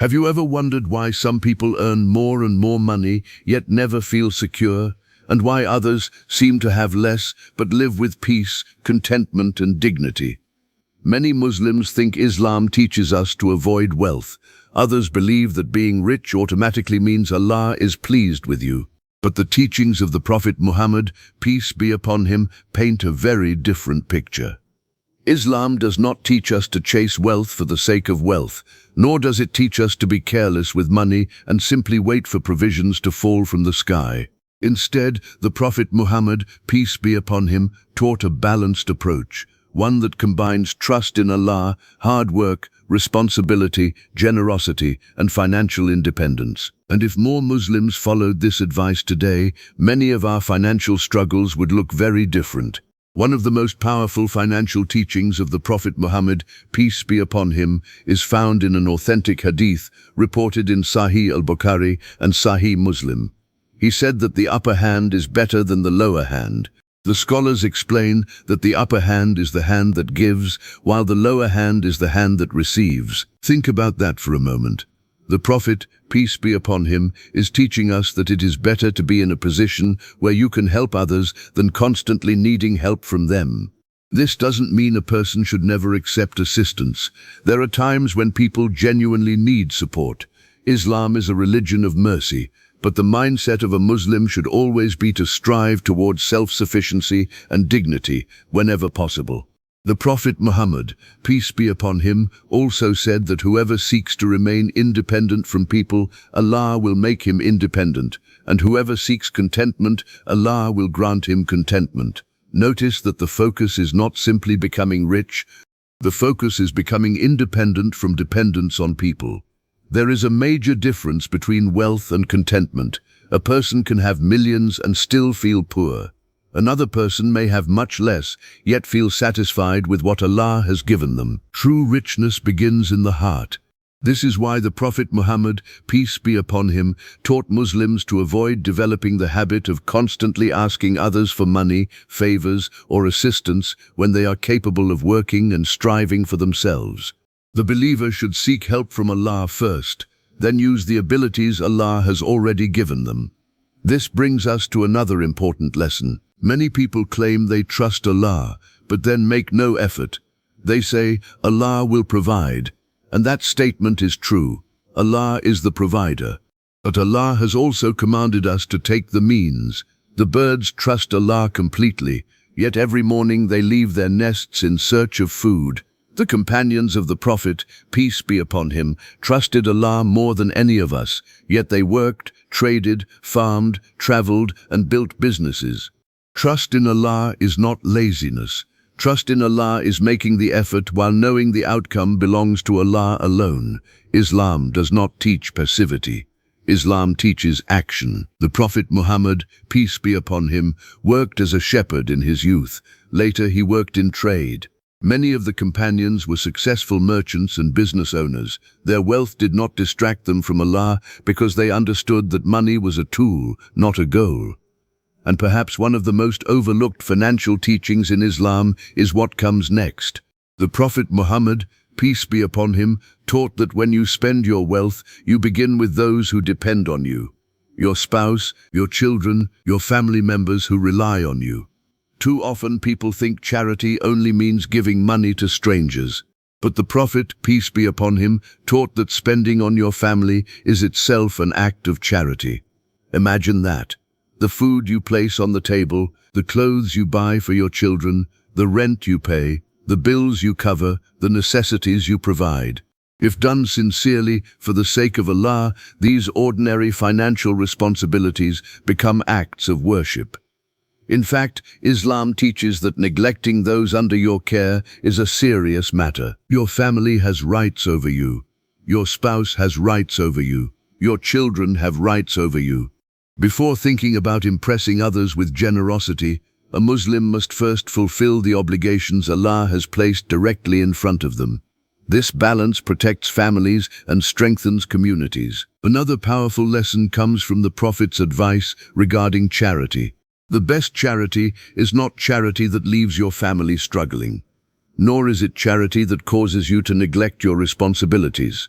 Have you ever wondered why some people earn more and more money yet never feel secure, and why others seem to have less but live with peace, contentment and dignity? Many Muslims think Islam teaches us to avoid wealth. Others believe that being rich automatically means Allah is pleased with you. But the teachings of the Prophet Muhammad, peace be upon him, paint a very different picture. Islam does not teach us to chase wealth for the sake of wealth, nor does it teach us to be careless with money and simply wait for provisions to fall from the sky. Instead, the Prophet Muhammad, peace be upon him, taught a balanced approach, one that combines trust in Allah, hard work, responsibility, generosity, and financial independence. And if more Muslims followed this advice today, many of our financial struggles would look very different. One of the most powerful financial teachings of the Prophet Muhammad, peace be upon him, is found in an authentic hadith reported in Sahih al-Bukhari and Sahih Muslim. He said that the upper hand is better than the lower hand. The scholars explain that the upper hand is the hand that gives, while the lower hand is the hand that receives. Think about that for a moment. The Prophet, peace be upon him, is teaching us that it is better to be in a position where you can help others than constantly needing help from them. This doesn't mean a person should never accept assistance. There are times when people genuinely need support. Islam is a religion of mercy, but the mindset of a Muslim should always be to strive towards self-sufficiency and dignity whenever possible. The Prophet Muhammad, peace be upon him, also said that whoever seeks to remain independent from people, Allah will make him independent, and whoever seeks contentment, Allah will grant him contentment. Notice that the focus is not simply becoming rich, the focus is becoming independent from dependence on people. There is a major difference between wealth and contentment. A person can have millions and still feel poor. Another person may have much less, yet feel satisfied with what Allah has given them. True richness begins in the heart. This is why the Prophet Muhammad, peace be upon him, taught Muslims to avoid developing the habit of constantly asking others for money, favors, or assistance when they are capable of working and striving for themselves. The believer should seek help from Allah first, then use the abilities Allah has already given them. This brings us to another important lesson. Many people claim they trust Allah, but then make no effort. They say, Allah will provide, and that statement is true. Allah is the provider. But Allah has also commanded us to take the means. The birds trust Allah completely, yet every morning they leave their nests in search of food. The companions of the Prophet, peace be upon him, trusted Allah more than any of us, yet they worked, traded, farmed, traveled, and built businesses. Trust in Allah is not laziness. Trust in Allah is making the effort while knowing the outcome belongs to Allah alone. Islam does not teach passivity. Islam teaches action. The Prophet Muhammad, peace be upon him, worked as a shepherd in his youth. Later he worked in trade. Many of the companions were successful merchants and business owners. Their wealth did not distract them from Allah because they understood that money was a tool, not a goal. And perhaps one of the most overlooked financial teachings in Islam is what comes next. The Prophet Muhammad, peace be upon him, taught that when you spend your wealth, you begin with those who depend on you. Your spouse, your children, your family members who rely on you. Too often people think charity only means giving money to strangers. But the Prophet, peace be upon him, taught that spending on your family is itself an act of charity. Imagine that. The food you place on the table, the clothes you buy for your children, the rent you pay, the bills you cover, the necessities you provide. If done sincerely, for the sake of Allah, these ordinary financial responsibilities become acts of worship. In fact, Islam teaches that neglecting those under your care is a serious matter. Your family has rights over you. Your spouse has rights over you. Your children have rights over you. Before thinking about impressing others with generosity, a Muslim must first fulfill the obligations Allah has placed directly in front of them. This balance protects families and strengthens communities. Another powerful lesson comes from the Prophet's advice regarding charity. The best charity is not charity that leaves your family struggling, nor is it charity that causes you to neglect your responsibilities.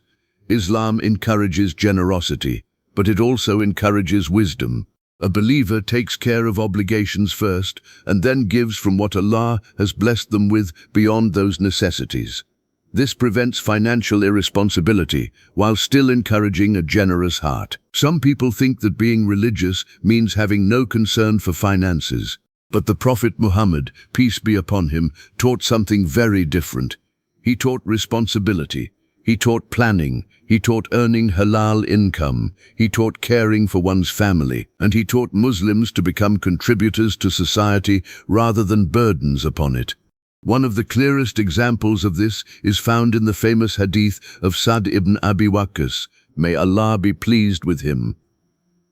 Islam encourages generosity, but it also encourages wisdom. A believer takes care of obligations first and then gives from what Allah has blessed them with beyond those necessities. This prevents financial irresponsibility while still encouraging a generous heart. Some people think that being religious means having no concern for finances. But the Prophet Muhammad, peace be upon him, taught something very different. He taught responsibility. He taught planning. He taught earning halal income. He taught caring for one's family. And he taught Muslims to become contributors to society rather than burdens upon it. One of the clearest examples of this is found in the famous hadith of Sa'd ibn Abi Waqqas. May Allah be pleased with him.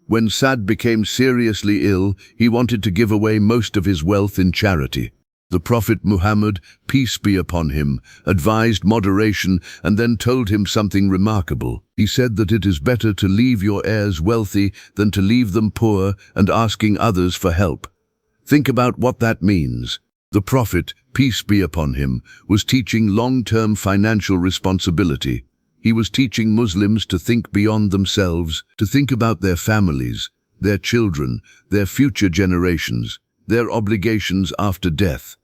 When Sa'd became seriously ill, he wanted to give away most of his wealth in charity. The Prophet Muhammad, peace be upon him, advised moderation and then told him something remarkable. He said that it is better to leave your heirs wealthy than to leave them poor and asking others for help. Think about what that means. The Prophet, peace be upon him, was teaching long-term financial responsibility. He was teaching Muslims to think beyond themselves, to think about their families, their children, their future generations, their obligations after death.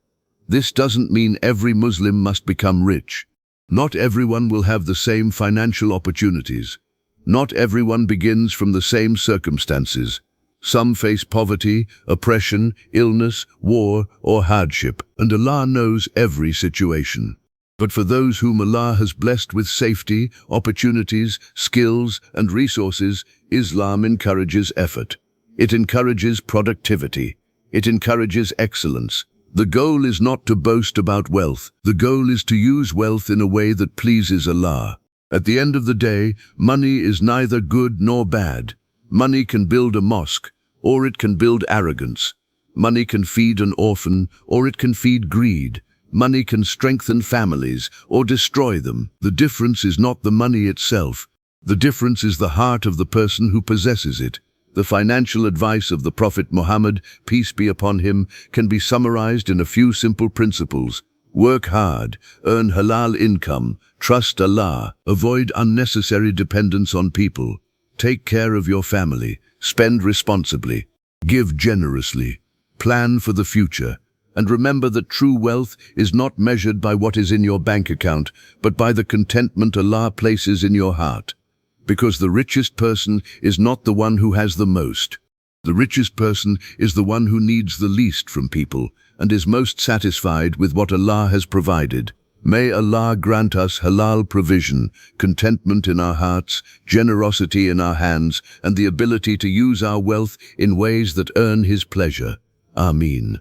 This doesn't mean every Muslim must become rich. Not everyone will have the same financial opportunities. Not everyone begins from the same circumstances. Some face poverty, oppression, illness, war, or hardship, and Allah knows every situation. But for those whom Allah has blessed with safety, opportunities, skills, and resources, Islam encourages effort. It encourages productivity. It encourages excellence. The goal is not to boast about wealth. The goal is to use wealth in a way that pleases Allah. At the end of the day, money is neither good nor bad. Money can build a mosque, or it can build arrogance. Money can feed an orphan, or it can feed greed. Money can strengthen families, or destroy them. The difference is not the money itself. The difference is the heart of the person who possesses it. The financial advice of the Prophet Muhammad, peace be upon him, can be summarized in a few simple principles. Work hard, earn halal income, trust Allah, avoid unnecessary dependence on people, take care of your family, spend responsibly, give generously, plan for the future, and remember that true wealth is not measured by what is in your bank account, but by the contentment Allah places in your heart. Because the richest person is not the one who has the most. The richest person is the one who needs the least from people and is most satisfied with what Allah has provided. May Allah grant us halal provision, contentment in our hearts, generosity in our hands, and the ability to use our wealth in ways that earn His pleasure. Ameen.